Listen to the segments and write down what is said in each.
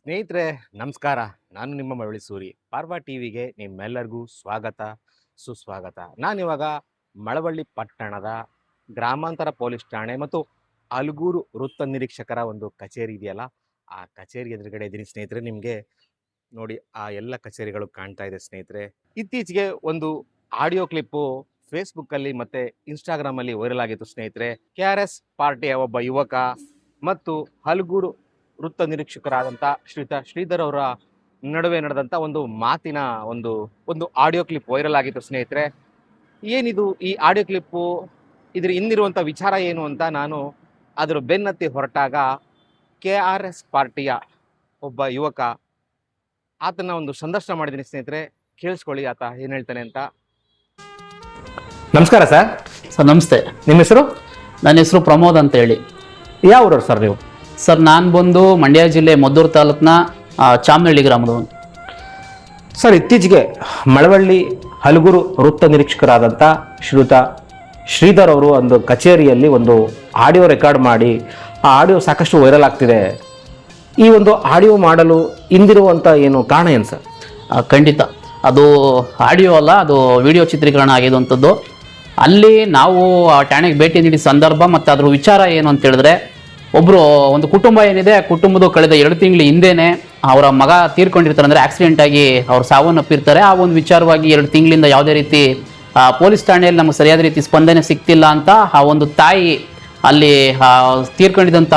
ಸ್ನೇಹಿತರೆ ನಮಸ್ಕಾರ. ನಾನು ನಿಮ್ಮ ಮರಳಿ ಸೂರಿ. ಪಾರ್ವಾ ಟಿವಿಗೆ ನಿಮ್ಮೆಲ್ಲರಿಗೂ ಸ್ವಾಗತ ಸುಸ್ವಾಗತ. ನಾನಿವಾಗ ಮಳವಳ್ಳಿ ಪಟ್ಟಣದ ಗ್ರಾಮಾಂತರ ಪೊಲೀಸ್ ಠಾಣೆ ಮತ್ತು ಅಲಗೂರು ವೃತ್ತ ನಿರೀಕ್ಷಕರ ಒಂದು ಕಚೇರಿ ಇದೆಯಲ್ಲ, ಆ ಕಚೇರಿ ಎದುರುಗಡೆ ಇದ್ದೀನಿ ಸ್ನೇಹಿತರೆ. ನಿಮಗೆ ನೋಡಿ ಆ ಎಲ್ಲ ಕಚೇರಿಗಳು ಕಾಣ್ತಾ ಇದೆ ಸ್ನೇಹಿತರೆ. ಇತ್ತೀಚೆಗೆ ಒಂದು ಆಡಿಯೋ ಕ್ಲಿಪ್ಪು ಫೇಸ್ಬುಕ್ಕಲ್ಲಿ ಮತ್ತು ಇನ್ಸ್ಟಾಗ್ರಾಮಲ್ಲಿ ವೈರಲ್ ಆಗಿತ್ತು ಸ್ನೇಹಿತರೆ. KRS ಪಾರ್ಟಿಯ ಒಬ್ಬ ಯುವಕ ಮತ್ತು ಅಲಗೂರು ವೃತ್ತ ನಿರೀಕ್ಷಕರಾದಂಥ ಶ್ರೀಯುತ ಶ್ರೀಧರ್ ಅವರ ನಡುವೆ ನಡೆದಂಥ ಒಂದು ಮಾತಿನ ಒಂದು ಆಡಿಯೋ ಕ್ಲಿಪ್ ವೈರಲ್ ಆಗಿತ್ತು ಸ್ನೇಹಿತರೆ. ಏನಿದು ಈ ಆಡಿಯೋ ಕ್ಲಿಪ್ಪು, ಇದ್ರ ಹಿಂದಿರುವಂಥ ವಿಚಾರ ಏನು ಅಂತ ನಾನು ಅದರ ಬೆನ್ನತ್ತಿ ಹೊರಟಾಗ KRS ಪಾರ್ಟಿಯ ಒಬ್ಬ ಯುವಕ ಆತನ ಒಂದು ಸಂದರ್ಶನ ಮಾಡಿದ್ದೀನಿ ಸ್ನೇಹಿತರೆ. ಕೇಳಿಸ್ಕೊಳ್ಳಿ ಆತ ಏನು ಹೇಳ್ತಾನೆ ಅಂತ. ನಮಸ್ಕಾರ ಸರ್. ಸರ್ ನಮಸ್ತೆ. ನಿಮ್ಮ ಹೆಸರು? ನನ್ನ ಹೆಸರು ಪ್ರಮೋದ್ ಅಂತ ಹೇಳಿ. ಯಾವ ಊರವ್ರು ಸರ್ ನೀವು? ಸರ್ ನಾನು ಬಂದು ಮಂಡ್ಯ ಜಿಲ್ಲೆ ಮದ್ದೂರು ತಾಲೂಕಿನ ಚಾಮನಹಳ್ಳಿ ಗ್ರಾಮದವನು. ಸರ್, ಇತ್ತೀಚೆಗೆ ಮಳವಳ್ಳಿ ಅಲಗೂರು ವೃತ್ತ ನಿರೀಕ್ಷಕರಾದಂಥ ಶ್ರೀಯುತ ಶ್ರೀಧರ್ ಅವರು ಒಂದು ಕಚೇರಿಯಲ್ಲಿ ಒಂದು ಆಡಿಯೋ ರೆಕಾರ್ಡ್ ಮಾಡಿ ಆ ಆಡಿಯೋ ಸಾಕಷ್ಟು ವೈರಲ್ ಆಗ್ತಿದೆ. ಈ ಒಂದು ಆಡಿಯೋ ಮಾಡಲು ಹಿಂದಿರುವಂಥ ಏನು ಕಾರಣ ಏನು ಸರ್? ಖಂಡಿತ ಅದು ಆಡಿಯೋ ಅಲ್ಲ, ಅದು ವಿಡಿಯೋ ಚಿತ್ರೀಕರಣ ಆಗಿರುವಂಥದ್ದು. ಅಲ್ಲಿ ನಾವು ಆ ಠಾಣೆಗೆ ಭೇಟಿ ನೀಡಿದ ಸಂದರ್ಭ ಮತ್ತು ಅದ್ರ ವಿಚಾರ ಏನು ಅಂತ ಹೇಳಿದ್ರೆ, ಒಬ್ಬರು ಒಂದು ಕುಟುಂಬ ಏನಿದೆ, ಆ ಕುಟುಂಬದ ಕಳೆದ 2 ತಿಂಗಳ ಹಿಂದೆನೇ ಅವರ ಮಗ ತೀರ್ಕೊಂಡಿರ್ತಾರೆ, ಅಂದರೆ ಆಕ್ಸಿಡೆಂಟ್ ಆಗಿ ಅವ್ರು ಸಾವನ್ನಪ್ಪಿರ್ತಾರೆ. ಆ ಒಂದು ವಿಚಾರವಾಗಿ 2 ತಿಂಗಳಿಂದ ಯಾವುದೇ ರೀತಿ ಪೊಲೀಸ್ ಠಾಣೆಯಲ್ಲಿ ನಮಗೆ ಸರಿಯಾದ ರೀತಿ ಸ್ಪಂದನೆ ಸಿಗ್ತಿಲ್ಲ ಅಂತ ಆ ಒಂದು ತಾಯಿ, ಅಲ್ಲಿ ತೀರ್ಕೊಂಡಿದ್ದಂಥ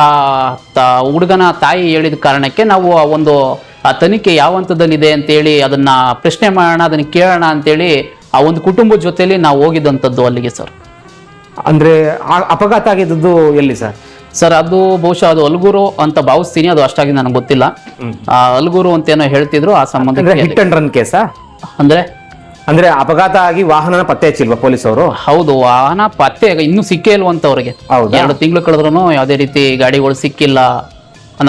ಹುಡುಗನ ತಾಯಿ ಹೇಳಿದ ಕಾರಣಕ್ಕೆ ನಾವು ಆ ಒಂದು ತನಿಖೆ ಯಾವ ಹಂತದಲ್ಲಿದೆ ಅಂತೇಳಿ ಅದನ್ನು ಪ್ರಶ್ನೆ ಮಾಡೋಣ, ಅದನ್ನು ಕೇಳೋಣ ಅಂತೇಳಿ ಆ ಒಂದು ಕುಟುಂಬದ ಜೊತೆಯಲ್ಲಿ ನಾವು ಹೋಗಿದ್ದಂಥದ್ದು ಅಲ್ಲಿಗೆ ಸರ್. ಅಂದರೆ ಅಪಘಾತ ಆಗಿದ್ದು ಎಲ್ಲಿ ಸರ್? ಸರ್ ಅದು ಬಹುಶಃ ಅದು ಅಲಗೂರು ಅಂತ ಭಾವಿಸ್ತೀನಿ, ಅದು ಅಷ್ಟಾಗಿ ನನಗೆ ಗೊತ್ತಿಲ್ಲ. ಅಲಗೂರು ಅಂತ ಏನೋ ಹೇಳ್ತಿದ್ರು. ಆ ಸಂಬಂಧ ಹಿಟ್ ಅಂಡ್ ರನ್ ಕೇಸಾ? ಅಂದ್ರೆ ಅಪಘಾತ ಆಗಿ ವಾಹನ ಪತ್ತೆ ಹಚ್ಚಿಲ್ವಾ ಪೊಲೀಸ್ ಅವರು? ಹೌದು, ವಾಹನ ಪತ್ತೆ ಇನ್ನೂ ಸಿಕ್ಕೇ ಇಲ್ವಂತವ್ರಿಗೆ. 2 ತಿಂಗಳು ಕಳೆದ್ರೂ ಯಾವುದೇ ರೀತಿ ಗಾಡಿಗಳು ಸಿಕ್ಕಿಲ್ಲ.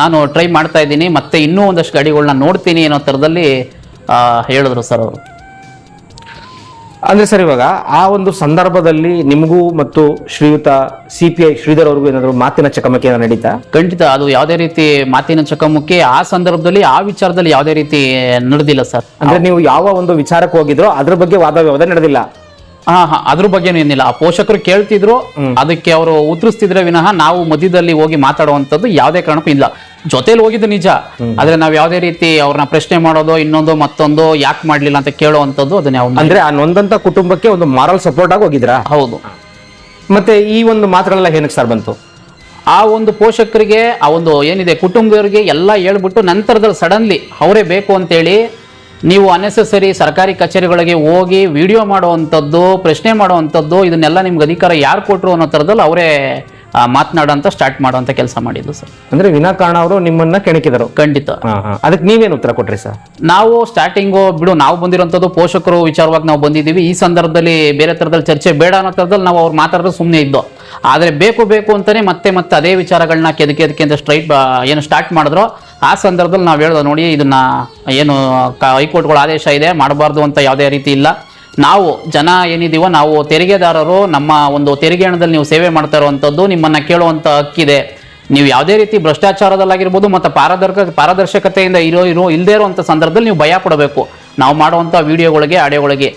ನಾನು ಟ್ರೈ ಮಾಡ್ತಾ ಇದ್ದೀನಿ, ಮತ್ತೆ ಇನ್ನೂ ಒಂದಷ್ಟು ಗಾಡಿಗಳನ್ನ ನೋಡ್ತೀನಿ ಅನ್ನೋ ಥರದಲ್ಲಿ ಹೇಳಿದ್ರು ಸರ್ ಅವರು. ಅಂದ್ರೆ ಸರ್, ಇವಾಗ ಆ ಒಂದು ಸಂದರ್ಭದಲ್ಲಿ ನಿಮಗೂ ಮತ್ತು ಶ್ರೀಯುತ CPI ಶ್ರೀಧರ್ ಅವ್ರಿಗೂ ಏನಾದ್ರು ಮಾತಿನ ಚಕಮಕಿ ನಡೀತಾ? ಖಂಡಿತ ಅದು ಯಾವುದೇ ರೀತಿ ಮಾತಿನ ಚಕಮಕಿ ಆ ಸಂದರ್ಭದಲ್ಲಿ ಆ ವಿಚಾರದಲ್ಲಿ ಯಾವುದೇ ರೀತಿ ನಡೆದಿಲ್ಲ ಸರ್. ಅಂದ್ರೆ ನೀವು ಯಾವ ಒಂದು ವಿಚಾರಕ್ಕೆ ಹೋಗಿದ್ರೋ ಅದ್ರ ಬಗ್ಗೆ ವಾದ ವಿವಾದ ನಡೆದಿಲ್ಲ? ಅದ್ರ ಬಗ್ಗೆನೂ ಏನಿಲ್ಲ. ಆ ಪೋಷಕರು ಕೇಳ್ತಿದ್ರು, ಅದಕ್ಕೆ ಅವರು ಉತ್ತರಿಸ್ತಿದ್ರೆ ವಿನಃ ನಾವು ಮಧ್ಯದಲ್ಲಿ ಹೋಗಿ ಮಾತಾಡುವಂಥದ್ದು ಯಾವುದೇ ಕಾರಣಕ್ಕೂ ಇಲ್ಲ. ಜೊತೆಲಿ ಹೋಗಿದ್ದು ನಿಜ, ಆದ್ರೆ ನಾವ್ ಯಾವುದೇ ರೀತಿ ಅವ್ರನ್ನ ಪ್ರಶ್ನೆ ಮಾಡೋದು, ಇನ್ನೊಂದು ಮತ್ತೊಂದು ಯಾಕೆ ಮಾಡ್ಲಿಲ್ಲ ಅಂತ ಕೇಳುವಂಥದ್ದು ಅದನ್ನ ಯಾವ, ಅಂದ್ರೆ ಆ ನೊಂದಂತ ಕುಟುಂಬಕ್ಕೆ ಒಂದು ಮಾರಲ್ ಸಪೋರ್ಟ್ ಆಗಿ ಹೋಗಿದ್ರಾ? ಹೌದು. ಮತ್ತೆ ಈ ಒಂದು ಮಾತುಗಳೆಲ್ಲ ಏನಕ್ಕೆ ಸರ್ ಬಂತು? ಆ ಒಂದು ಪೋಷಕರಿಗೆ, ಆ ಒಂದು ಏನಿದೆ ಕುಟುಂಬದವರಿಗೆ ಎಲ್ಲ ಹೇಳ್ಬಿಟ್ಟು ನಂತರದಲ್ಲಿ ಸಡನ್ಲಿ ಅವರೇ ಬೇಕು ಅಂತೇಳಿ ನೀವು ಅನ್ನೆಸೆಸರಿ ಸರ್ಕಾರಿ ಕಚೇರಿಗಳಿಗೆ ಹೋಗಿ ವಿಡಿಯೋ ಮಾಡುವಂಥದ್ದು, ಪ್ರಶ್ನೆ ಮಾಡುವಂಥದ್ದು, ಇದನ್ನೆಲ್ಲ ನಿಮ್ಗೆ ಅಧಿಕಾರ ಯಾರು ಕೊಟ್ಟರು ಅನ್ನೋ ಥರದಲ್ಲಿ ಅವರೇ ಮಾತನಾಡೋಂಥ ಸ್ಟಾರ್ಟ್ ಮಾಡುವಂಥ ಕೆಲಸ ಮಾಡಿದ್ದು ಸರ್. ಅಂದ್ರೆ ವಿನಾಕಾರಣ ಅವರು ನಿಮ್ಮನ್ನ ಕೆಣಕಿದರು? ಖಂಡಿತ. ಅದಕ್ಕೆ ನೀವೇನು ಉತ್ತರ ಕೊಟ್ರಿ ಸರ್? ನಾವು ಸ್ಟಾರ್ಟಿಂಗು ಬಿಡು, ನಾವು ಬಂದಿರೋಂಥದ್ದು ಪೋಷಕರು ವಿಚಾರವಾಗಿ ನಾವು ಬಂದಿದ್ದೀವಿ. ಈ ಸಂದರ್ಭದಲ್ಲಿ ಬೇರೆ ಥರದಲ್ಲಿ ಚರ್ಚೆ ಬೇಡ ಅನ್ನೋ ಥರದಲ್ಲಿ ನಾವು ಅವ್ರು ಮಾತಾಡೋದು ಸುಮ್ಮನೆ ಇದ್ದು. ಆದರೆ ಬೇಕು ಅಂತಾನೆ ಮತ್ತೆ ಅದೇ ವಿಚಾರಗಳನ್ನ ಕೆದಕೆ ಅಂತ ಏನು ಸ್ಟಾರ್ಟ್ ಮಾಡಿದ್ರು. ಆ ಸಂದರ್ಭದಲ್ಲಿ ನಾವು ಹೇಳ್ದೋ, ನೋಡಿ ಇದನ್ನ ಏನು ಹೈಕೋರ್ಟ್ಗಳ ಆದೇಶ ಇದೆ, ಮಾಡಬಾರ್ದು ಅಂತ ಯಾವುದೇ ರೀತಿ ಇಲ್ಲ. ನಾವು ಜನ ಏನಿದೀವೋ, ನಾವು ತೆರಿಗೆದಾರರು, ನಮ್ಮ ಒಂದು ತೆರಿಗೆ ಹಣದಲ್ಲಿ ನೀವು ಸೇವೆ ಮಾಡ್ತಾ ಇರುವಂಥದ್ದು, ನಿಮ್ಮನ್ನ ಕೇಳುವಂಥ ಹಕ್ಕಿದೆ. ನೀವು ಯಾವುದೇ ರೀತಿ ಭ್ರಷ್ಟಾಚಾರದಲ್ಲಾಗಿರ್ಬೋದು ಮತ್ತು ಪಾರದರ್ಶಕತೆಯಿಂದ ಇಲ್ಲದೇ ಇರುವಂಥ ಸಂದರ್ಭದಲ್ಲಿ ನೀವು ಭಯ ಪಡಬೇಕು ನಾವು ಮಾಡುವಂಥ ವಿಡಿಯೋಗಳಿಗೆ, ಆಡಿಯೋಗಳಿಗೆ.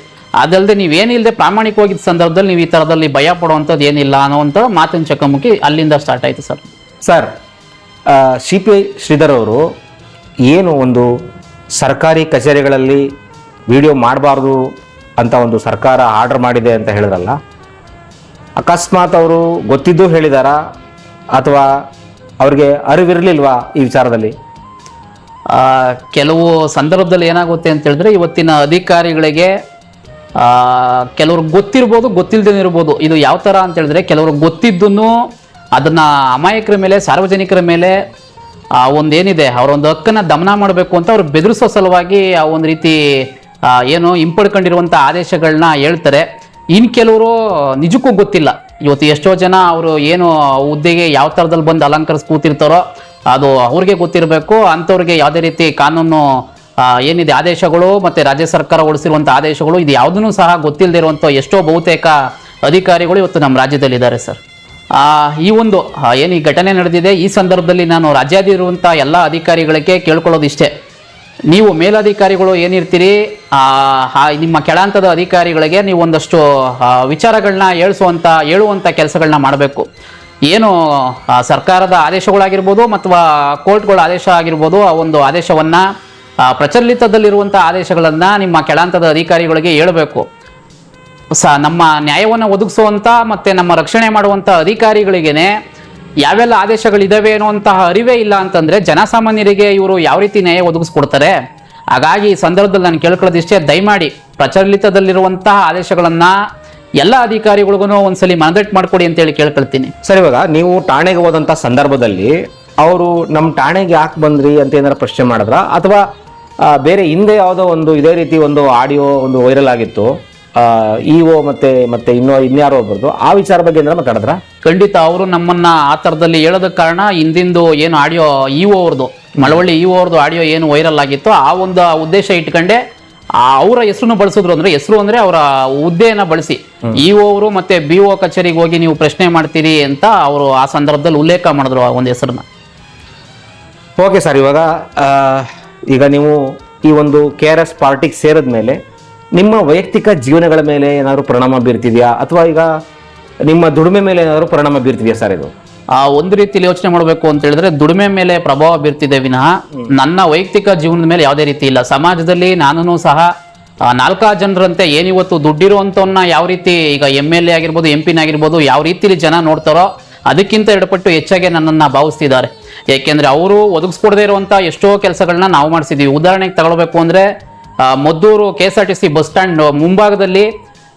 ಅದಲ್ಲದೆ ನೀವೇನಿಲ್ಲದೆ ಪ್ರಾಮಾಣಿಕವಾಗಿದ್ದ ಸಂದರ್ಭದಲ್ಲಿ ನೀವು ಈ ಥರದಲ್ಲಿ ಭಯ ಪಡುವಂಥದ್ದು ಏನಿಲ್ಲ ಅನ್ನೋವಂಥ ಮಾತಿನ ಚಕಮಕಿ ಅಲ್ಲಿಂದ ಸ್ಟಾರ್ಟ್ ಆಯಿತು ಸರ್. ಸರ್, CPI ಶ್ರೀಧರ್ ಅವರು ಏನು ಒಂದು ಸರ್ಕಾರಿ ಕಚೇರಿಗಳಲ್ಲಿ ವಿಡಿಯೋ ಮಾಡಬಾರ್ದು ಅಂತ ಒಂದು ಸರ್ಕಾರ ಆರ್ಡರ್ ಮಾಡಿದೆ ಅಂತ ಹೇಳಿದ್ರಲ್ಲ, ಅಕಸ್ಮಾತ್ ಅವರು ಗೊತ್ತಿದ್ದು ಹೇಳಿದಾರಾ ಅಥವಾ ಅವ್ರಿಗೆ ಅರಿವಿರಲಿಲ್ವಾ ಈ ವಿಚಾರದಲ್ಲಿ? ಕೆಲವು ಸಂದರ್ಭದಲ್ಲಿ ಏನಾಗುತ್ತೆ ಅಂತ ಹೇಳಿದ್ರೆ, ಇವತ್ತಿನ ಅಧಿಕಾರಿಗಳಿಗೆ ಕೆಲವ್ರಿಗೆ ಗೊತ್ತಿರ್ಬೋದು, ಗೊತ್ತಿಲ್ಲದೇ ಇರ್ಬೋದು. ಇದು ಯಾವ ಥರ ಅಂತ ಹೇಳಿದ್ರೆ, ಕೆಲವ್ರಿಗೆ ಗೊತ್ತಿದ್ದನ್ನು ಅದನ್ನು ಅಮಾಯಕರ ಮೇಲೆ, ಸಾರ್ವಜನಿಕರ ಮೇಲೆ ಒಂದೇನಿದೆ ಅವರೊಂದು ಹಕ್ಕನ್ನು ದಮನ ಮಾಡಬೇಕು ಅಂತ ಅವ್ರು ಬೆದರಿಸೋ ಸಲುವಾಗಿ ಆ ಒಂದು ರೀತಿ ಏನು ಹಿಂಪಡ್ಕೊಂಡಿರುವಂಥ ಆದೇಶಗಳನ್ನ ಹೇಳ್ತಾರೆ. ಇನ್ನು ಕೆಲವರು ನಿಜಕ್ಕೂ ಗೊತ್ತಿಲ್ಲ. ಇವತ್ತು ಎಷ್ಟೋ ಜನ ಅವರು ಏನು ಹುದ್ದೆಗೆ ಯಾವ ಥರದಲ್ಲಿ ಬಂದು ಅಲಂಕರಿಸಿ ಕೂತಿರ್ತಾರೋ ಅದು ಅವ್ರಿಗೆ ಗೊತ್ತಿರಬೇಕು. ಅಂಥವ್ರಿಗೆ ಯಾವುದೇ ರೀತಿ ಕಾನೂನು ಏನಿದೆ ಆದೇಶಗಳು ಮತ್ತು ರಾಜ್ಯ ಸರ್ಕಾರ ಹೊರಡಿಸಿರುವಂಥ ಆದೇಶಗಳು ಇದು ಯಾವುದೂ ಸಹ ಗೊತ್ತಿಲ್ಲದೆ ಇರುವಂಥ ಎಷ್ಟೋ ಬಹುತೇಕ ಅಧಿಕಾರಿಗಳು ಇವತ್ತು ನಮ್ಮ ರಾಜ್ಯದಲ್ಲಿದ್ದಾರೆ ಸರ್. ಈ ಒಂದು ಏನು ಈ ಘಟನೆ ನಡೆದಿದೆ ಈ ಸಂದರ್ಭದಲ್ಲಿ ನಾನು ರಾಜ್ಯಾದ್ಯಂತ ಎಲ್ಲ ಅಧಿಕಾರಿಗಳಿಗೆ ಕೇಳ್ಕೊಳ್ಳೋದಿಷ್ಟೇ, ನೀವು ಮೇಲಧಿಕಾರಿಗಳು ಏನಿರ್ತೀರಿ ನಿಮ್ಮ ಕೆಳಹಂತದ ಅಧಿಕಾರಿಗಳಿಗೆ ನೀವು ಒಂದಷ್ಟು ವಿಚಾರಗಳನ್ನ ಹೇಳುವಂಥ ಕೆಲಸಗಳನ್ನ ಮಾಡಬೇಕು. ಏನು ಸರ್ಕಾರದ ಆದೇಶಗಳಾಗಿರ್ಬೋದು ಅಥವಾ ಕೋರ್ಟ್ಗಳ ಆದೇಶ ಆಗಿರ್ಬೋದು, ಆ ಒಂದು ಆದೇಶವನ್ನು ಪ್ರಚಲಿತದಲ್ಲಿರುವಂಥ ಆದೇಶಗಳನ್ನು ನಿಮ್ಮ ಕೆಳಹಂತದ ಅಧಿಕಾರಿಗಳಿಗೆ ಹೇಳಬೇಕು. ನಮ್ಮ ನ್ಯಾಯವನ್ನು ಒದಗಿಸುವಂಥ ಮತ್ತು ನಮ್ಮ ರಕ್ಷಣೆ ಮಾಡುವಂಥ ಅಧಿಕಾರಿಗಳಿಗೇ ಯಾವೆಲ್ಲ ಆದೇಶಗಳಿದ್ದಾವೆ ಅನ್ನುವಂತಹ ಅರಿವೇ ಇಲ್ಲ ಅಂತಂದರೆ ಜನಸಾಮಾನ್ಯರಿಗೆ ಇವರು ಯಾವ ರೀತಿ ನ್ಯಾಯ ಒದಗಿಸ್ಕೊಡ್ತಾರೆ? ಹಾಗಾಗಿ ಈ ಸಂದರ್ಭದಲ್ಲಿ ನಾನು ಕೇಳ್ಕೊಳ್ಳೋದಿಷ್ಟೇ, ದಯಮಾಡಿ ಪ್ರಚಲಿತದಲ್ಲಿರುವಂತಹ ಆದೇಶಗಳನ್ನು ಎಲ್ಲ ಅಧಿಕಾರಿಗಳಿಗೂ ಒಂದ್ಸಲಿ ಮನದಟ್ಟು ಮಾಡಿಕೊಡಿ ಅಂತೇಳಿ ಕೇಳ್ಕೊಳ್ತೀನಿ. ಸರ್, ಇವಾಗ ನೀವು ಠಾಣೆಗೆ ಹೋದಂಥ ಸಂದರ್ಭದಲ್ಲಿ ಅವರು ನಮ್ಮ ಠಾಣೆಗೆ ಯಾಕೆ ಬಂದ್ರಿ ಅಂತ ಏನಾರ ಪ್ರಶ್ನೆ ಮಾಡಿದ್ರ, ಅಥವಾ ಬೇರೆ ಹಿಂದೆ ಯಾವುದೋ ಒಂದು ಇದೇ ರೀತಿ ಒಂದು ಆಡಿಯೋ ಒಂದು ವೈರಲ್ ಆಗಿತ್ತು, ಇಒ ಮತ್ತೆ ಇನ್ಯಾರೋ ಒಬ್ಬರದು, ಆ ವಿಚಾರ ಬಗ್ಗೆ ಏನಾರ ಮಾತಾಡಿದ್ರ? ಖಂಡಿತ ಅವರು ನಮ್ಮನ್ನ ಆ ಥರದಲ್ಲಿ ಹೇಳೋದಕ್ಕೆ ಕಾರಣ ಹಿಂದಿಂದು ಏನು ಆಡಿಯೋ ಇಒ ಅವ್ರದ್ದು, ಮಳವಳ್ಳಿ ಇಒ ಅವ್ರದ್ದು ಆಡಿಯೋ ಏನು ವೈರಲ್ ಆಗಿತ್ತು, ಆ ಒಂದು ಉದ್ದೇಶ ಇಟ್ಕೊಂಡೆ ಅವರ ಹೆಸರನ್ನು ಬಳಸಿದ್ರು. ಹೆಸರು ಅಂದ್ರೆ ಅವರ ಹುದ್ದೆಯನ್ನ ಬಳಸಿ ಇಒ ಅವರು ಮತ್ತೆ BO ಕಚೇರಿಗೆ ಹೋಗಿ ನೀವು ಪ್ರಶ್ನೆ ಮಾಡ್ತೀರಿ ಅಂತ ಅವರು ಆ ಸಂದರ್ಭದಲ್ಲಿ ಉಲ್ಲೇಖ ಮಾಡಿದ್ರು ಆ ಒಂದು ಹೆಸರನ್ನ. ಓಕೆ ಸರ್, ಈಗ ನೀವು ಈ ಒಂದು KRS ಪಾರ್ಟಿಗೆ ಸೇರಿದ ಮೇಲೆ ನಿಮ್ಮ ವೈಯಕ್ತಿಕ ಜೀವನಗಳ ಮೇಲೆ ಏನಾದರೂ ಪರಿಣಾಮ ಬೀರ್ತಿದೆಯಾ, ಅಥವಾ ಈಗ ನಿಮ್ಮ ದುಡಿಮೆ ಮೇಲೆ ಏನಾದರೂ ಪರಿಣಾಮ ಬೀರ್ತಿದೆಯಾ ಸರ್ ಇದು? ಒಂದು ರೀತಿಯಲ್ಲಿ ಯೋಚನೆ ಮಾಡಬೇಕು ಅಂತ ಹೇಳಿದ್ರೆ ದುಡಿಮೆ ಮೇಲೆ ಪ್ರಭಾವ ಬೀರ್ತಿದೆ ವಿನಃ ನನ್ನ ವೈಯಕ್ತಿಕ ಜೀವನದ ಮೇಲೆ ಯಾವುದೇ ರೀತಿ ಇಲ್ಲ. ಸಮಾಜದಲ್ಲಿ ನಾನು ಸಹ 4 ಜನರಂತೆ ಏನಿವತ್ತು ದುಡ್ಡಿರುವಂಥವನ್ನ ಯಾವ ರೀತಿ ಈಗ MLA ಆಗಿರ್ಬೋದು MP ಆಗಿರ್ಬೋದು ಯಾವ ರೀತಿಲಿ ಜನ ನೋಡ್ತಾರೋ ಅದಕ್ಕಿಂತ 2 ಪಟ್ಟು ಹೆಚ್ಚಾಗಿ ನನ್ನನ್ನು ಭಾವಿಸ್ತಿದ್ದಾರೆ. ಯಾಕೆಂದ್ರೆ ಅವರು ಒದಗಿಸ್ಕೊಡದೇ ಇರುವಂಥ ಎಷ್ಟೋ ಕೆಲಸಗಳನ್ನ ನಾವು ಮಾಡಿಸಿದ್ದೀವಿ. ಉದಾಹರಣೆಗೆ ತಗೊಳ್ಬೇಕು ಅಂದರೆ ಮದ್ದೂರು KSRTC ಬಸ್ ಸ್ಟ್ಯಾಂಡ್ ಮುಂಭಾಗದಲ್ಲಿ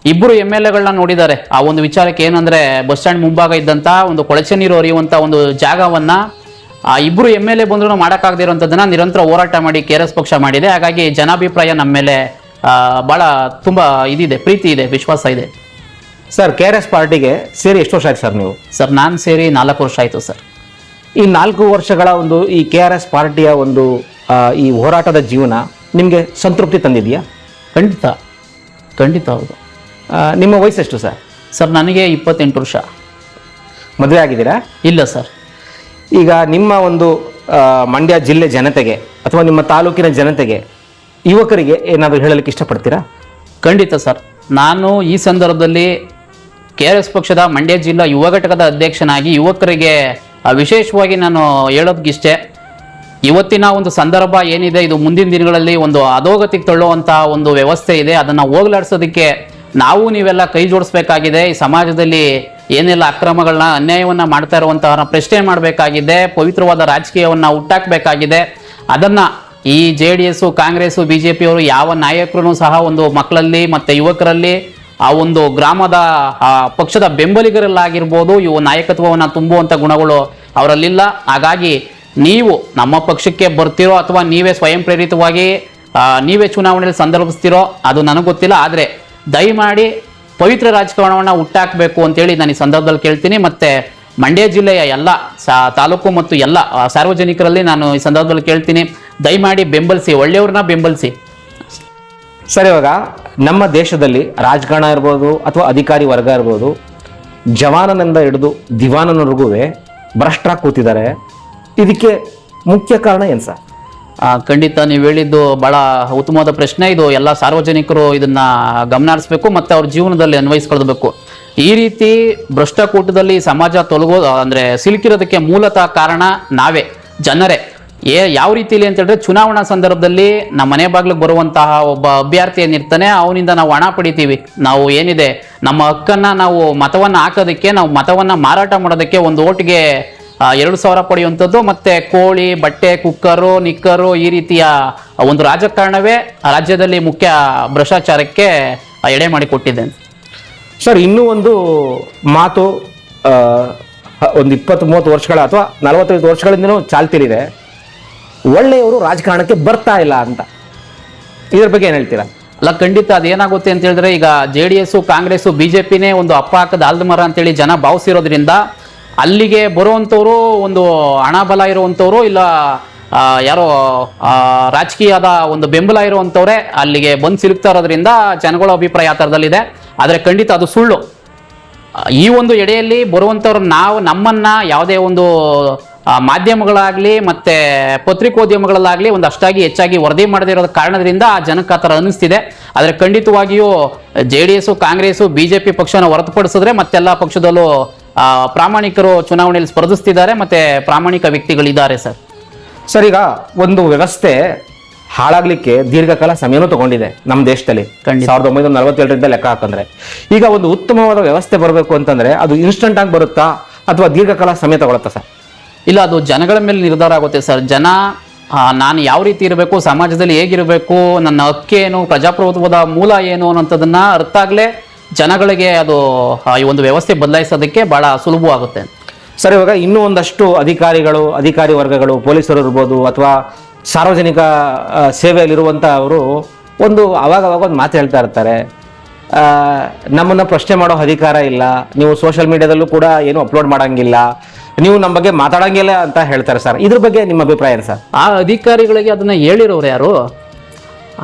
2 MLAಗಳನ್ನ ನೋಡಿದ್ದಾರೆ. ಆ ಒಂದು ವಿಚಾರಕ್ಕೆ ಏನಂದ್ರೆ ಬಸ್ ಸ್ಟ್ಯಾಂಡ್ ಮುಂಭಾಗ ಇದ್ದಂಥ ಒಂದು ಕೊಳಚೆ ನೀರು ಹರಿಯುವಂಥ ಒಂದು ಜಾಗವನ್ನ 2 MLA ಬಂದ್ರು ಮಾಡೋಕ್ಕಾಗದೇ ಇರುವಂಥದ್ದನ್ನ ನಿರಂತರ ಹೋರಾಟ ಮಾಡಿ KRS ಪಕ್ಷ ಮಾಡಿದೆ. ಹಾಗಾಗಿ ಜನಾಭಿಪ್ರಾಯ ನಮ್ಮ ಮೇಲೆ ಬಹಳ ತುಂಬಾ ಇದಿದೆ, ಪ್ರೀತಿ ಇದೆ, ವಿಶ್ವಾಸ ಇದೆ. ಸರ್, KRS ಪಾರ್ಟಿಗೆ ಸೇರಿ ಎಷ್ಟು ವರ್ಷ ಆಯ್ತು ಸರ್ ನೀವು? ಸರ್, ನಾನು ಸೇರಿ 4 ವರ್ಷ ಆಯಿತು ಸರ್. ಈ 4 ವರ್ಷಗಳ ಒಂದು ಈ KRS ಪಾರ್ಟಿಯ ಒಂದು ಈ ಹೋರಾಟದ ಜೀವನ ನಿಮಗೆ ಸಂತೃಪ್ತಿ ತಂದಿದೆಯಾ? ಖಂಡಿತ ಖಂಡಿತ ಹೌದು. ನಿಮ್ಮ ವಯಸ್ಸೆಷ್ಟು ಸರ್? ಸರ್, ನನಗೆ 28 ವರ್ಷ. ಮದುವೆ ಆಗಿದ್ದೀರಾ? ಇಲ್ಲ ಸರ್. ಈಗ ನಿಮ್ಮ ಒಂದು ಮಂಡ್ಯ ಜಿಲ್ಲೆ ಜನತೆಗೆ ಅಥವಾ ನಿಮ್ಮ ತಾಲೂಕಿನ ಜನತೆಗೆ, ಯುವಕರಿಗೆ ಏನಾದರೂ ಹೇಳಲಿಕ್ಕೆ ಇಷ್ಟಪಡ್ತೀರಾ? ಖಂಡಿತ ಸರ್. ನಾನು ಈ ಸಂದರ್ಭದಲ್ಲಿ KRS ಪಕ್ಷದ ಮಂಡ್ಯ ಜಿಲ್ಲಾ ಯುವ ಘಟಕದ ಅಧ್ಯಕ್ಷನಾಗಿ ಯುವಕರಿಗೆ ವಿಶೇಷವಾಗಿ ನಾನು ಹೇಳೋದಕ್ಕಿಷ್ಟೇ, ಇವತ್ತಿನ ಒಂದು ಸಂದರ್ಭ ಏನಿದೆ ಇದು ಮುಂದಿನ ದಿನಗಳಲ್ಲಿ ಒಂದು ಅಧೋಗತಿಗೆ ತಳ್ಳುವಂತಹ ಒಂದು ವ್ಯವಸ್ಥೆ ಇದೆ. ಅದನ್ನು ಹೋಗಲಾಡಿಸೋದಕ್ಕೆ ನಾವು ನೀವೆಲ್ಲ ಕೈ ಜೋಡಿಸ್ಬೇಕಾಗಿದೆ. ಈ ಸಮಾಜದಲ್ಲಿ ಏನೆಲ್ಲ ಅಕ್ರಮಗಳನ್ನ ಅನ್ಯಾಯವನ್ನ ಮಾಡ್ತಾ ಇರುವಂತಹ ಪ್ರಶ್ನೆ ಮಾಡಬೇಕಾಗಿದೆ. ಪವಿತ್ರವಾದ ರಾಜಕೀಯವನ್ನ ಹುಟ್ಟಾಕಬೇಕಾಗಿದೆ. ಅದನ್ನ ಈ JDS, ಕಾಂಗ್ರೆಸ್, BJP ಅವರು ಯಾವ ನಾಯಕರು ಸಹ ಒಂದು ಮಕ್ಕಳಲ್ಲಿ ಮತ್ತೆ ಯುವಕರಲ್ಲಿ ಆ ಒಂದು ಗ್ರಾಮದ ಪಕ್ಷದ ಬೆಂಬಲಿಗರಲ್ಲಾಗಿರ್ಬೋದು ಇವು ನಾಯಕತ್ವವನ್ನು ತುಂಬುವಂಥ ಗುಣಗಳು ಅವರಲ್ಲಿಲ್ಲ. ಹಾಗಾಗಿ ನೀವು ನಮ್ಮ ಪಕ್ಷಕ್ಕೆ ಬರ್ತಿರೋ ಅಥವಾ ನೀವೇ ಸ್ವಯಂ ಪ್ರೇರಿತವಾಗಿ ನೀವೇ ಚುನಾವಣೆಯಲ್ಲಿ ಸಂದರ್ಭಿಸ್ತಿರೋ ಅದು ನನಗೆ ಗೊತ್ತಿಲ್ಲ. ಆದರೆ ದಯಮಾಡಿ ಪವಿತ್ರ ರಾಜಕಾರಣವನ್ನು ಹುಟ್ಟಾಕಬೇಕು ಅಂತೇಳಿ ನಾನು ಈ ಸಂದರ್ಭದಲ್ಲಿ ಕೇಳ್ತೀನಿ. ಮತ್ತು ಮಂಡ್ಯ ಜಿಲ್ಲೆಯ ಎಲ್ಲ ತಾಲೂಕು ಮತ್ತು ಎಲ್ಲ ಸಾರ್ವಜನಿಕರಲ್ಲಿ ನಾನು ಈ ಸಂದರ್ಭದಲ್ಲಿ ಕೇಳ್ತೀನಿ, ದಯಮಾಡಿ ಬೆಂಬಲಿಸಿ, ಒಳ್ಳೆಯವ್ರನ್ನ ಬೆಂಬಲಿಸಿ. ಸರ್, ಇವಾಗ ನಮ್ಮ ದೇಶದಲ್ಲಿ ರಾಜಕಾರಣ ಇರ್ಬೋದು ಅಥವಾ ಅಧಿಕಾರಿ ವರ್ಗ ಇರ್ಬೋದು, ಜವಾನನಿಂದ ಹಿಡಿದು ದಿವಾನನವರೆಗೂ ಭ್ರಷ್ಟರಾಗಿ ಕೂತಿದ್ದಾರೆ. ಇದಕ್ಕೆ ಮುಖ್ಯ ಕಾರಣ ಏನು ಸರ್? ಖಂಡಿತ ನೀವು ಹೇಳಿದ್ದು ಬಹಳ ಉತ್ತಮವಾದ ಪ್ರಶ್ನೆ. ಇದು ಎಲ್ಲ ಸಾರ್ವಜನಿಕರು ಇದನ್ನ ಗಮನ ಹರಿಸಬೇಕು ಮತ್ತು ಅವ್ರ ಜೀವನದಲ್ಲಿ ಅನ್ವಯಿಸ್ಕೊಳ್ಬೇಕು. ಈ ರೀತಿ ಭ್ರಷ್ಟಕೂಟದಲ್ಲಿ ಸಮಾಜ ಅಂದರೆ ಸಿಲುಕಿರೋದಕ್ಕೆ ಮೂಲತಃ ಕಾರಣ ನಾವೇ, ಜನರೇ. ಯಾವ ರೀತಿಯಲ್ಲಿ ಅಂತ ಹೇಳಿದ್ರೆ, ಚುನಾವಣಾ ಸಂದರ್ಭದಲ್ಲಿ ನಮ್ಮ ಮನೆ ಬಾಗಿಲಿಗೆ ಬರುವಂತಹ ಒಬ್ಬ ಅಭ್ಯರ್ಥಿ ಏನಿರ್ತಾನೆ ಅವನಿಂದ ನಾವು ಹಣ ಪಡಿತೀವಿ. ನಾವು ಏನಿದೆ ನಮ್ಮ ಹಕ್ಕನ್ನು ನಾವು ಮತವನ್ನು ಹಾಕೋದಕ್ಕೆ, ನಾವು ಮತವನ್ನು ಮಾರಾಟ ಮಾಡೋದಕ್ಕೆ ಒಂದು ಓಟಿಗೆ 2,000 ಪಡೆಯುವಂಥದ್ದು, ಮತ್ತೆ ಕೋಳಿ, ಬಟ್ಟೆ, ಕುಕ್ಕರು, ನಿಕ್ಕರು ಈ ರೀತಿಯ ಒಂದು ರಾಜಕಾರಣವೇ ರಾಜ್ಯದಲ್ಲಿ ಮುಖ್ಯ ಭ್ರಷ್ಟಾಚಾರಕ್ಕೆ ಎಡೆ ಮಾಡಿಕೊಟ್ಟಿದೆ. ಸರ್, ಇನ್ನೂ ಒಂದು ಮಾತು ಒಂದು 20-30 ವರ್ಷಗಳ ಅಥವಾ 45 ವರ್ಷಗಳಿಂದನೂ ಚಾಲ್ತಿರಿದೆ, ಒಳ್ಳೆಯವರು ರಾಜಕಾರಣಕ್ಕೆ ಬರ್ತಾ ಇಲ್ಲ ಅಂತ. ಇದ್ರ ಬಗ್ಗೆ ಏನು ಹೇಳ್ತೀರಾ? ಅಲ್ಲ, ಖಂಡಿತ ಅದೇನಾಗುತ್ತೆ ಅಂತ ಹೇಳಿದ್ರೆ, ಈಗ JDS, ಕಾಂಗ್ರೆಸ್, BJPನೇ ಒಂದು ಅಪ್ಪ ಹಾಕದ ಆಲ್ದ ಮರ ಅಂತೇಳಿ ಜನ ಭಾವಿಸಿರೋದ್ರಿಂದ ಅಲ್ಲಿಗೆ ಬರುವಂಥವ್ರು ಒಂದು ಹಣ ಬಲ ಇರುವಂಥವ್ರು ಇಲ್ಲ ಯಾರೋ ರಾಜಕೀಯದ ಒಂದು ಬೆಂಬಲ ಇರುವಂಥವ್ರೆ ಅಲ್ಲಿಗೆ ಬಂದು ಸಿಲುಕ್ತಾ ಇರೋದ್ರಿಂದ ಜನಗಳ ಅಭಿಪ್ರಾಯ ಆ ಥರದಲ್ಲಿದೆ. ಆದರೆ ಖಂಡಿತ ಅದು ಸುಳ್ಳು. ಈ ಒಂದು ಎಡೆಯಲ್ಲಿ ಬರುವಂಥವ್ರು ನಾವು ನಮ್ಮನ್ನ ಯಾವುದೇ ಒಂದು ಮಾಧ್ಯಮಗಳಾಗಲಿ ಮತ್ತು ಪತ್ರಿಕೋದ್ಯಮಗಳಲ್ಲಾಗಲಿ ಒಂದು ಅಷ್ಟಾಗಿ ಹೆಚ್ಚಾಗಿ ವರದಿ ಮಾಡದೇ ಇರೋದ ಕಾರಣದಿಂದ ಆ ಜನಕ್ಕೆ ಆ ಥರ ಅನ್ನಿಸ್ತಿದೆ. ಆದರೆ ಖಂಡಿತವಾಗಿಯೂ JDS ಕಾಂಗ್ರೆಸ್ಸು BJP ಪಕ್ಷನ ಹೊರತುಪಡಿಸಿದ್ರೆ ಮತ್ತೆಲ್ಲ ಪಕ್ಷದಲ್ಲೂ ಪ್ರಾಮಾಣಿಕರು ಚುನಾವಣೆಯಲ್ಲಿ ಸ್ಪರ್ಧಿಸ್ತಿದ್ದಾರೆ ಮತ್ತು ಪ್ರಾಮಾಣಿಕ ವ್ಯಕ್ತಿಗಳಿದ್ದಾರೆ ಸರ್. ಸರ್, ಈಗ ಒಂದು ವ್ಯವಸ್ಥೆ ಹಾಳಾಗ್ಲಿಕ್ಕೆ ದೀರ್ಘಕಾಲ ಸಮಯನೂ ತಗೊಂಡಿದೆ ನಮ್ಮ ದೇಶದಲ್ಲಿ. ಖಂಡಿತ. 1947ರಿಂದ ಲೆಕ್ಕ ಹಾಕಂದ್ರೆ ಈಗ ಒಂದು ಉತ್ತಮವಾದ ವ್ಯವಸ್ಥೆ ಬರಬೇಕು ಅಂತಂದ್ರೆ ಅದು ಇನ್ಸ್ಟಂಟ್ ಆಗಿ ಬರುತ್ತಾ ಅಥವಾ ದೀರ್ಘಕಾಲ ಸಮಯ ತಗೊಳುತ್ತಾ ಸರ್? ಇಲ್ಲ, ಅದು ಜನಗಳ ಮೇಲೆ ನಿರ್ಧಾರ ಆಗುತ್ತೆ ಸರ್. ಜನ ನಾನು ಯಾವ ರೀತಿ ಇರಬೇಕು, ಸಮಾಜದಲ್ಲಿ ಹೇಗಿರಬೇಕು, ನನ್ನ ಹಕ್ಕೇನು, ಪ್ರಜಾಪ್ರಭುತ್ವದ ಮೂಲ ಏನು ಅನ್ನೋಂಥದ್ದನ್ನ ಅರ್ಥ ಆಗಲೇ ಜನಗಳಿಗೆ ಅದು ಈ ಒಂದು ವ್ಯವಸ್ಥೆ ಬದಲಾಯಿಸೋದಕ್ಕೆ ಬಹಳ ಸುಲಭವಾಗುತ್ತೆ. ಸರ್, ಇವಾಗ ಇನ್ನೂ ಒಂದಷ್ಟು ಅಧಿಕಾರಿ ವರ್ಗಗಳು, ಪೊಲೀಸರು ಇರ್ಬೋದು ಅಥವಾ ಸಾರ್ವಜನಿಕ ಸೇವೆಯಲ್ಲಿರುವಂಥ ಅವರು ಅವಾಗ ಒಂದು ಮಾತು ಹೇಳ್ತಾ ಇರ್ತಾರೆ, ನಮ್ಮನ್ನು ಪ್ರಶ್ನೆ ಮಾಡೋ ಅಧಿಕಾರ ಇಲ್ಲ, ನೀವು ಸೋಷಿಯಲ್ ಮೀಡಿಯಾದಲ್ಲೂ ಕೂಡ ಏನು ಅಪ್ಲೋಡ್ ಮಾಡಂಗಿಲ್ಲ, ನೀವು ನಮ್ಮ ಬಗ್ಗೆ ಮಾತಾಡಂಗಿಲ್ಲ ಅಂತ ಹೇಳ್ತಾರೆ ಸರ್. ಇದ್ರ ಬಗ್ಗೆ ನಿಮ್ಮ ಅಭಿಪ್ರಾಯ ಏನು ಸರ್? ಆ ಅಧಿಕಾರಿಗಳಿಗೆ ಅದನ್ನ ಹೇಳಿರೋರು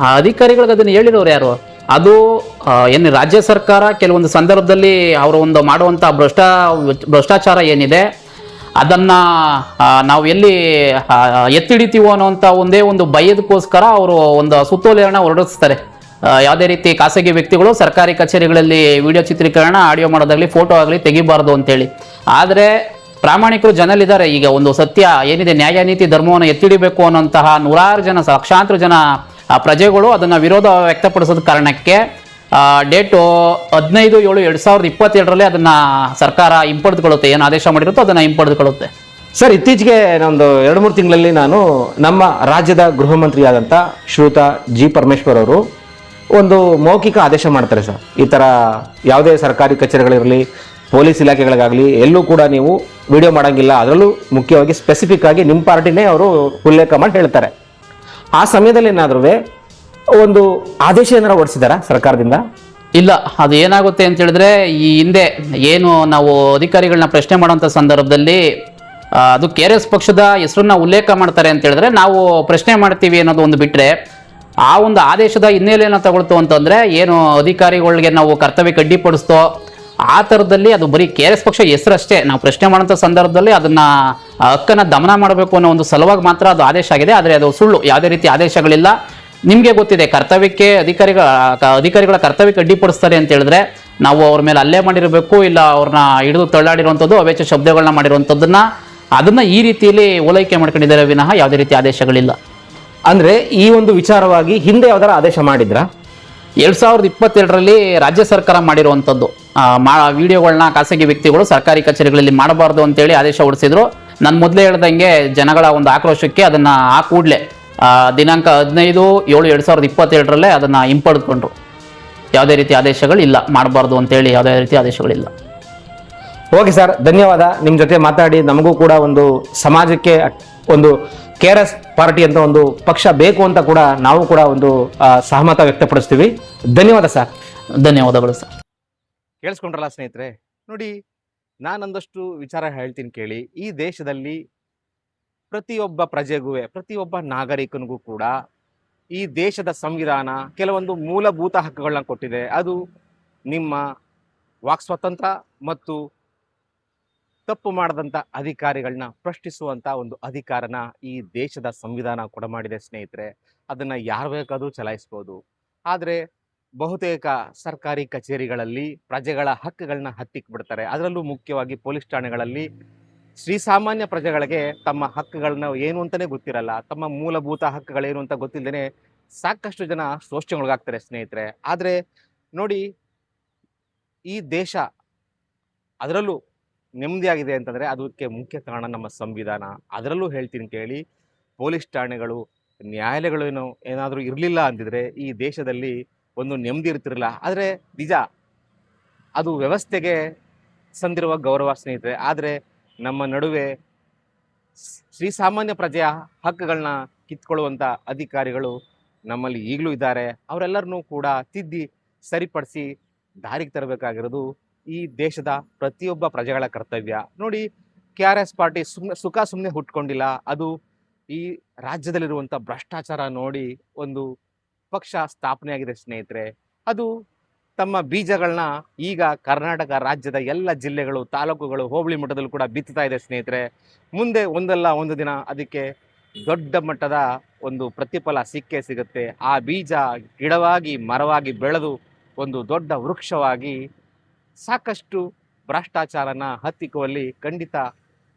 ಯಾರು? ಅದು ಏನು ರಾಜ್ಯ ಸರ್ಕಾರ ಕೆಲವೊಂದು ಸಂದರ್ಭದಲ್ಲಿ ಅವರು ಮಾಡುವಂಥ ಭ್ರಷ್ಟಾಚಾರ ಏನಿದೆ ಅದನ್ನ ನಾವು ಎಲ್ಲಿ ಎತ್ತಿಡಿತೀವೋ ಅನ್ನೋಂಥ ಒಂದೇ ಒಂದು ಭಯದಕ್ಕೋಸ್ಕರ ಅವರು ಒಂದು ಸುತ್ತೋಲೆಯನ್ನು ಹೊರಡಿಸ್ತಾರೆ. ಯಾವುದೇ ರೀತಿ ಖಾಸಗಿ ವ್ಯಕ್ತಿಗಳು ಸರ್ಕಾರಿ ಕಚೇರಿಗಳಲ್ಲಿ ವಿಡಿಯೋ ಚಿತ್ರೀಕರಣ, ಆಡಿಯೋ ಮಾಡೋದಾಗಲಿ, ಫೋಟೋ ಆಗಲಿ ತೆಗಿಬಾರ್ದು ಅಂತೇಳಿ. ಆದರೆ ಪ್ರಾಮಾಣಿಕರು ಜನರಿದ್ದಾರೆ. ಈಗ ಒಂದು ಸತ್ಯ ಏನಿದೆ, ನ್ಯಾಯ ನೀತಿ ಧರ್ಮವನ್ನು ಎತ್ತಿಡಿಬೇಕು ಅನ್ನೋಂತಹ ನೂರಾರು ಜನ, ಲಕ್ಷಾಂತರ ಜನ ಪ್ರಜೆಗಳು ಅದನ್ನು ವಿರೋಧ ವ್ಯಕ್ತಪಡಿಸೋದ ಕಾರಣಕ್ಕೆ ಡೇಟು 15/7/2022 ಅದನ್ನು ಸರ್ಕಾರ ಹಿಂಪಡೆದುಕೊಳ್ಳುತ್ತೆ. ಏನು ಆದೇಶ ಮಾಡಿರುತ್ತೋ ಅದನ್ನು ಹಿಂಪಡೆದುಕೊಳ್ಳುತ್ತೆ. ಸರ್, ಇತ್ತೀಚೆಗೆ ಒಂದು 2-3 ತಿಂಗಳಲ್ಲಿ ನಾನು ನಮ್ಮ ರಾಜ್ಯದ ಗೃಹ ಮಂತ್ರಿಯಾದಂಥ ಶ್ರೀಯುತ G. ಪರಮೇಶ್ವರ್ ಅವರು ಒಂದು ಮೌಖಿಕ ಆದೇಶ ಮಾಡ್ತಾರೆ ಸರ್. ಈ ಥರ ಯಾವುದೇ ಸರ್ಕಾರಿ ಕಚೇರಿಗಳಿರಲಿ, ಪೊಲೀಸ್ ಇಲಾಖೆಗಳಿಗಾಗಲಿ ಎಲ್ಲೂ ಕೂಡ ನೀವು ವಿಡಿಯೋ ಮಾಡೋಂಗಿಲ್ಲ, ಅದರಲ್ಲೂ ಮುಖ್ಯವಾಗಿ ಸ್ಪೆಸಿಫಿಕ್ ಆಗಿ ನಿಮ್ಮ ಪಾರ್ಟಿನೇ ಅವರು ಉಲ್ಲೇಖ ಮಾಡಿ ಹೇಳ್ತಾರೆ. ಆ ಸಮಯದಲ್ಲಿ ಏನಾದರೂ ಒಂದು ಆದೇಶ ಏನಾರು ಹೊರಡಿಸಿದಾರಾ ಸರ್ಕಾರದಿಂದ? ಇಲ್ಲ, ಅದು ಏನಾಗುತ್ತೆ ಅಂತ ಹೇಳಿದ್ರೆ, ಈ ಹಿಂದೆ ಏನು ನಾವು ಅಧಿಕಾರಿಗಳನ್ನ ಪ್ರಶ್ನೆ ಮಾಡುವಂಥ ಸಂದರ್ಭದಲ್ಲಿ ಅದು KRS ಪಕ್ಷದ ಹೆಸರನ್ನ ಉಲ್ಲೇಖ ಮಾಡ್ತಾರೆ ಅಂತ ಹೇಳಿದ್ರೆ ನಾವು ಪ್ರಶ್ನೆ ಮಾಡ್ತೀವಿ ಅನ್ನೋದು ಒಂದು ಬಿಟ್ಟರೆ, ಆ ಒಂದು ಆದೇಶದ ಹಿನ್ನೆಲೆಯನ್ನು ತಗೊಳ್ತು ಅಂತಂದರೆ ಏನು ಅಧಿಕಾರಿಗಳಿಗೆ ನಾವು ಕರ್ತವ್ಯಕ್ಕೆ ಅಡ್ಡಿಪಡಿಸ್ತೋ ಆ ಥರದಲ್ಲಿ ಅದು ಬರೀ KRS ಪಕ್ಷ ಹೆಸರಷ್ಟೇ. ನಾವು ಪ್ರಶ್ನೆ ಮಾಡೋಂಥ ಸಂದರ್ಭದಲ್ಲಿ ಅದನ್ನು ಹಕ್ಕನ್ನು ದಮನ ಮಾಡಬೇಕು ಅನ್ನೋ ಒಂದು ಸಲುವಾಗಿ ಮಾತ್ರ ಅದು ಆದೇಶ ಆಗಿದೆ. ಆದರೆ ಅದು ಸುಳ್ಳು, ಯಾವುದೇ ರೀತಿ ಆದೇಶಗಳಿಲ್ಲ. ನಿಮಗೆ ಗೊತ್ತಿದೆ, ಅಧಿಕಾರಿಗಳ ಕರ್ತವ್ಯಕ್ಕೆ ಅಡ್ಡಿಪಡಿಸ್ತಾರೆ ಅಂತ ಹೇಳಿದ್ರೆ ನಾವು ಅವ್ರ ಮೇಲೆ ಹಲ್ಲೆ ಮಾಡಿರಬೇಕು, ಇಲ್ಲ ಅವ್ರನ್ನ ಹಿಡಿದು ತಳ್ಳಾಡಿರುವಂಥದ್ದು, ಅವೇಚ ಶಬ್ದಗಳನ್ನ ಅದನ್ನ ಈ ರೀತಿಯಲ್ಲಿ ಓಲೈಕೆ ಮಾಡ್ಕೊಂಡಿದ್ದಾರೆ ವಿನಃ ಯಾವುದೇ ರೀತಿ ಆದೇಶಗಳಿಲ್ಲ. ಅಂದರೆ ಈ ಒಂದು ವಿಚಾರವಾಗಿ ಹಿಂದೆ ಯಾವ್ದಾರ ಆದೇಶ ಮಾಡಿದ್ರಾ? 2022ರಲ್ಲಿ ರಾಜ್ಯ ಸರ್ಕಾರ ಮಾಡಿರುವಂಥದ್ದು ವಿಡಿಯೋಗಳನ್ನ ಖಾಸಗಿ ವ್ಯಕ್ತಿಗಳು ಸರ್ಕಾರಿ ಕಚೇರಿಗಳಲ್ಲಿ ಮಾಡಬಾರ್ದು ಅಂತೇಳಿ ಆದೇಶ ಹೊರಡಿಸಿದ್ರು. ನಾನು ಮೊದಲೇ ಹೇಳ್ದಂಗೆ ಜನಗಳ ಒಂದು ಆಕ್ರೋಶಕ್ಕೆ ಅದನ್ನು ಆ ಕೂಡಲೇ ದಿನಾಂಕ 15/7/2022ರಲ್ಲೇ ಅದನ್ನು ಹಿಂಪಡೆದುಕೊಂಡ್ರು. ಯಾವುದೇ ರೀತಿ ಆದೇಶಗಳಿಲ್ಲ, ಮಾಡಬಾರ್ದು ಅಂತೇಳಿ ಯಾವುದೇ ರೀತಿ ಆದೇಶಗಳಿಲ್ಲ. ಓಕೆ ಸರ್, ಧನ್ಯವಾದ. ನಿಮ್ಮ ಜೊತೆ ಮಾತಾಡಿ ನಮಗೂ ಕೂಡ ಒಂದು ಸಮಾಜಕ್ಕೆ ಒಂದು KRS ಪಾರ್ಟಿ ಅಂತ ಒಂದು ಪಕ್ಷ ಬೇಕು ಅಂತ ಕೂಡ ನಾವು ಕೂಡ ಒಂದು ಸಹಮತ ವ್ಯಕ್ತಪಡಿಸ್ತೀವಿ. ಧನ್ಯವಾದ ಸರ್. ಧನ್ಯವಾದಗಳು ಸರ್. ಕೇಳಿಸ್ಕೊಂಡ್ರಲ್ಲ ಸ್ನೇಹಿತರೆ, ನೋಡಿ, ನಾನೊಂದಷ್ಟು ವಿಚಾರ ಹೇಳ್ತೀನಿ ಕೇಳಿ. ಈ ದೇಶದಲ್ಲಿ ಪ್ರತಿಯೊಬ್ಬ ಪ್ರಜೆಗೂ, ಪ್ರತಿಯೊಬ್ಬ ನಾಗರಿಕನಿಗೂ ಕೂಡ ಈ ದೇಶದ ಸಂವಿಧಾನ ಕೆಲವೊಂದು ಮೂಲಭೂತ ಹಕ್ಕುಗಳನ್ನ ಕೊಟ್ಟಿದೆ. ಅದು ನಿಮ್ಮ ವಾಕ್ ಸ್ವಾತಂತ್ರ್ಯ ಮತ್ತು ತಪ್ಪು ಮಾಡದಂಥ ಅಧಿಕಾರಿಗಳನ್ನ ಪ್ರಶ್ನಿಸುವಂಥ ಒಂದು ಅಧಿಕಾರನ ಈ ದೇಶದ ಸಂವಿಧಾನ ಕೊಡಮಾಡಿದೆ ಸ್ನೇಹಿತರೆ. ಅದನ್ನು ಯಾರು ಬೇಕಾದರೂ ಚಲಾಯಿಸ್ಬೋದು. ಆದರೆ ಬಹುತೇಕ ಸರ್ಕಾರಿ ಕಚೇರಿಗಳಲ್ಲಿ ಪ್ರಜೆಗಳ ಹಕ್ಕುಗಳನ್ನ ಹತ್ತಿಕ್ ಬಿಡ್ತಾರೆ. ಅದರಲ್ಲೂ ಮುಖ್ಯವಾಗಿ ಪೊಲೀಸ್ ಠಾಣೆಗಳಲ್ಲಿ ಶ್ರೀಸಾಮಾನ್ಯ ಪ್ರಜೆಗಳಿಗೆ ತಮ್ಮ ಹಕ್ಕುಗಳನ್ನ ಏನು ಅಂತಲೇ ಗೊತ್ತಿರಲ್ಲ, ತಮ್ಮ ಮೂಲಭೂತ ಹಕ್ಕುಗಳೇನು ಅಂತ ಗೊತ್ತಿಲ್ಲದೇ ಸಾಕಷ್ಟು ಜನ ಶೋಷಣೆಗೊಳಗಾಗ್ತಾರೆ ಸ್ನೇಹಿತರೆ. ಆದರೆ ನೋಡಿ, ಈ ದೇಶ ಅದರಲ್ಲೂ ನೆಮ್ಮದಿಯಾಗಿದೆ ಅಂತಂದರೆ ಅದಕ್ಕೆ ಮುಖ್ಯ ಕಾರಣ ನಮ್ಮ ಸಂವಿಧಾನ. ಅದರಲ್ಲೂ ಹೇಳ್ತೀನಿ ಕೇಳಿ, ಪೊಲೀಸ್ ಠಾಣೆಗಳು, ನ್ಯಾಯಾಲಯಗಳು ಏನಾದರೂ ಇರಲಿಲ್ಲ ಅಂದಿದ್ರೆ ಈ ದೇಶದಲ್ಲಿ ಒಂದು ನೆಮ್ಮದಿ ಇರ್ತಿರಲಿಲ್ಲ. ಆದರೆ ನಿಜ, ಅದು ವ್ಯವಸ್ಥೆಗೆ ಸಂದಿರುವ ಗೌರವ ಸ್ನೇಹಿತರೆ. ಆದರೆ ನಮ್ಮ ನಡುವೆ ಶ್ರೀಸಾಮಾನ್ಯ ಪ್ರಜೆಯ ಹಕ್ಕುಗಳನ್ನ ಕಿತ್ಕೊಳ್ಳುವಂಥ ಅಧಿಕಾರಿಗಳು ನಮ್ಮಲ್ಲಿ ಈಗಲೂ ಇದ್ದಾರೆ. ಅವರೆಲ್ಲರನ್ನೂ ಕೂಡ ತಿದ್ದಿ ಸರಿಪಡಿಸಿ ದಾರಿಗೆ ತರಬೇಕಾಗಿರೋದು ಈ ದೇಶದ ಪ್ರತಿಯೊಬ್ಬ ಪ್ರಜೆಗಳ ಕರ್ತವ್ಯ. ನೋಡಿ, KRS ಪಾರ್ಟಿ ಸುಮ್ಮನೆ ಹುಟ್ಕೊಂಡಿಲ್ಲ. ಅದು ಈ ರಾಜ್ಯದಲ್ಲಿರುವಂಥ ಭ್ರಷ್ಟಾಚಾರ ನೋಡಿ ಒಂದು ಪಕ್ಷ ಸ್ಥಾಪನೆಯಾಗಿದೆ ಸ್ನೇಹಿತರೆ. ಅದು ತಮ್ಮ ಬೀಜಗಳನ್ನ ಈಗ ಕರ್ನಾಟಕ ರಾಜ್ಯದ ಎಲ್ಲ ಜಿಲ್ಲೆಗಳು, ತಾಲೂಕುಗಳು, ಹೋಬಳಿ ಮಟ್ಟದಲ್ಲೂ ಕೂಡ ಬಿತ್ತುತ್ತಾ ಇದೆ ಸ್ನೇಹಿತರೆ. ಮುಂದೆ ಒಂದಲ್ಲ ಒಂದು ದಿನ ಅದಕ್ಕೆ ದೊಡ್ಡ ಮಟ್ಟದ ಒಂದು ಪ್ರತಿಫಲ ಸಿಕ್ಕೇ ಸಿಗುತ್ತೆ. ಆ ಬೀಜ ಗಿಡವಾಗಿ, ಮರವಾಗಿ ಬೆಳೆದು ಒಂದು ದೊಡ್ಡ ವೃಕ್ಷವಾಗಿ ಸಾಕಷ್ಟು ಭ್ರಷ್ಟಾಚಾರನ ಹತ್ತಿಕ್ಕುವಲ್ಲಿ ಖಂಡಿತ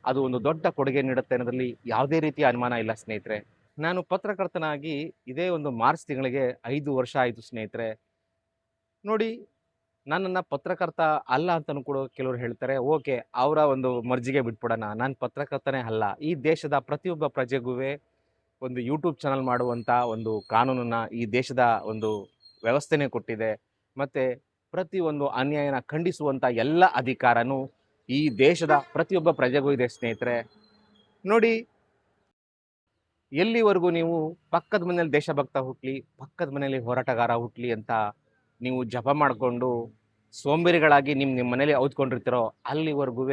ಅದು ಒಂದು ದೊಡ್ಡ ಕೊಡುಗೆ ನೀಡುತ್ತೆ ಅನ್ನೋದ್ರಲ್ಲಿ ಯಾವುದೇ ರೀತಿಯ ಅನುಮಾನ ಇಲ್ಲ ಸ್ನೇಹಿತರೆ. ನಾನು ಪತ್ರಕರ್ತನಾಗಿ ಇದೇ ಒಂದು ಮಾರ್ಚ್ ತಿಂಗಳಿಗೆ 5 ವರ್ಷ ಆಯಿತು ಸ್ನೇಹಿತರೆ. ನೋಡಿ, ನನ್ನನ್ನು ಪತ್ರಕರ್ತ ಅಲ್ಲ ಅಂತಲೂ ಕೂಡ ಕೆಲವರು ಹೇಳ್ತಾರೆ. ಓಕೆ, ಅವರ ಒಂದು ಮರ್ಜಿಗೆ ಬಿಟ್ಬಿಡೋಣ. ನಾನು ಪತ್ರಕರ್ತನೇ ಅಲ್ಲ. ಈ ದೇಶದ ಪ್ರತಿಯೊಬ್ಬ ಪ್ರಜೆಗೂ ಒಂದು ಯೂಟ್ಯೂಬ್ ಚಾನಲ್ ಮಾಡುವಂಥ ಒಂದು ಕಾನೂನನ್ನು ಈ ದೇಶದ ಒಂದು ವ್ಯವಸ್ಥೆನೇ ಕೊಟ್ಟಿದೆ. ಮತ್ತು ಪ್ರತಿಯೊಂದು ಅನ್ಯಾಯನ ಖಂಡಿಸುವಂಥ ಎಲ್ಲ ಅಧಿಕಾರನೂ ಈ ದೇಶದ ಪ್ರತಿಯೊಬ್ಬ ಪ್ರಜೆಗೂ ಇದೆ ಸ್ನೇಹಿತರೆ. ನೋಡಿ, ಎಲ್ಲಿವರೆಗೂ ನೀವು ಪಕ್ಕದ ಮನೇಲಿ ದೇಶಭಕ್ತ ಹುಟ್ಟಲಿ, ಪಕ್ಕದ ಮನೆಯಲ್ಲಿ ಹೋರಾಟಗಾರ ಹುಟ್ಟಲಿ ಅಂತ ನೀವು ಜಪ ಮಾಡಿಕೊಂಡು ಸೋಂಬೇರಿಗಳಾಗಿ ನಿಮ್ಮ ಮನೇಲಿ ಔದ್ಕೊಂಡಿರ್ತೀರೋ, ಅಲ್ಲಿವರೆಗೂ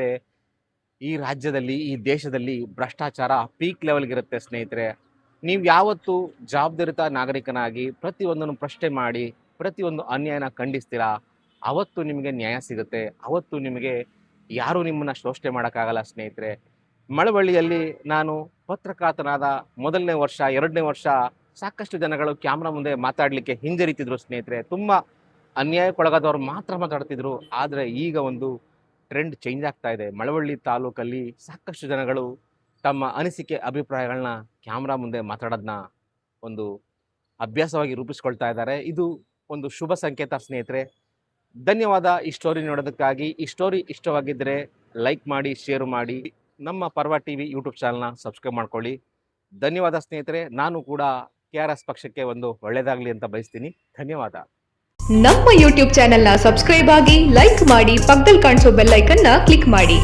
ಈ ರಾಜ್ಯದಲ್ಲಿ, ಈ ದೇಶದಲ್ಲಿ ಭ್ರಷ್ಟಾಚಾರ ಪೀಕ್ ಲೆವೆಲ್ಗಿರುತ್ತೆ ಸ್ನೇಹಿತರೆ. ನೀವು ಯಾವತ್ತು ಜವಾಬ್ದಾರಿತ ನಾಗರಿಕನಾಗಿ ಪ್ರತಿಯೊಂದನ್ನು ಪ್ರಶ್ನೆ ಮಾಡಿ ಪ್ರತಿಯೊಂದು ಅನ್ಯಾಯನ ಖಂಡಿಸ್ತೀರಾ, ಅವತ್ತು ನಿಮಗೆ ನ್ಯಾಯ ಸಿಗುತ್ತೆ. ಅವತ್ತು ನಿಮಗೆ ಯಾರೂ ನಿಮ್ಮನ್ನು ಶೋಷಣೆ ಮಾಡೋಕ್ಕಾಗಲ್ಲ ಸ್ನೇಹಿತರೆ. ಮಳವಳ್ಳಿಯಲ್ಲಿ ನಾನು ಪತ್ರಕರ್ತನಾದ ಮೊದಲನೇ ವರ್ಷ, 2ನೇ ವರ್ಷ ಸಾಕಷ್ಟು ಜನಗಳು ಕ್ಯಾಮ್ರಾ ಮುಂದೆ ಮಾತಾಡಲಿಕ್ಕೆ ಹಿಂಜರಿತಿದ್ರು ಸ್ನೇಹಿತರೆ. ತುಂಬ ಅನ್ಯಾಯಕ್ಕೊಳಗಾದವ್ರು ಮಾತ್ರ ಮಾತಾಡ್ತಿದ್ರು. ಆದರೆ ಈಗ ಒಂದು ಟ್ರೆಂಡ್ ಚೇಂಜ್ ಆಗ್ತಾ ಇದೆ. ಮಳವಳ್ಳಿ ತಾಲೂಕಲ್ಲಿ ಸಾಕಷ್ಟು ಜನಗಳು ತಮ್ಮ ಅನಿಸಿಕೆ, ಅಭಿಪ್ರಾಯಗಳನ್ನ ಕ್ಯಾಮ್ರಾ ಮುಂದೆ ಮಾತಾಡೋದನ್ನ ಒಂದು ಅಭ್ಯಾಸವಾಗಿ ರೂಪಿಸ್ಕೊಳ್ತಾ ಇದ್ದಾರೆ. ಇದು ಒಂದು ಶುಭ ಸಂಕೇತ ಸ್ನೇಹಿತರೆ. ಧನ್ಯವಾದ ಈ ಸ್ಟೋರಿ ನೋಡೋದಕ್ಕಾಗಿ. ಈ ಸ್ಟೋರಿ ಇಷ್ಟವಾಗಿದ್ದರೆ ಲೈಕ್ ಮಾಡಿ, ಶೇರ್ ಮಾಡಿ. ನಮ್ಮ ಪರ್ವ ಟಿವಿ ಯೂಟ್ಯೂಬ್ ಚಾನಲ್ನ ಸಬ್ಸ್ಕ್ರೈಬ್ ಮಾಡ್ಕೊಳ್ಳಿ. ಧನ್ಯವಾದ ಸ್ನೇಹಿತರೆ. ನಾನು ಕೂಡ KRS ಪಕ್ಷಕ್ಕೆ ಒಂದು ಒಳ್ಳೆಯದಾಗಲಿ ಅಂತ ಬಯಸ್ತೀನಿ. ಧನ್ಯವಾದ. ನಮ್ಮ ಯೂಟ್ಯೂಬ್ ಚಾನೆಲ್ನ ಸಬ್ಸ್ಕ್ರೈಬ್ ಆಗಿ, ಲೈಕ್ ಮಾಡಿ, ಪಕ್ಕದಲ್ಲಿ ಕಾಣಿಸೋ ಬೆಲ್ ಐಕನ್ನ ಕ್ಲಿಕ್ ಮಾಡಿ.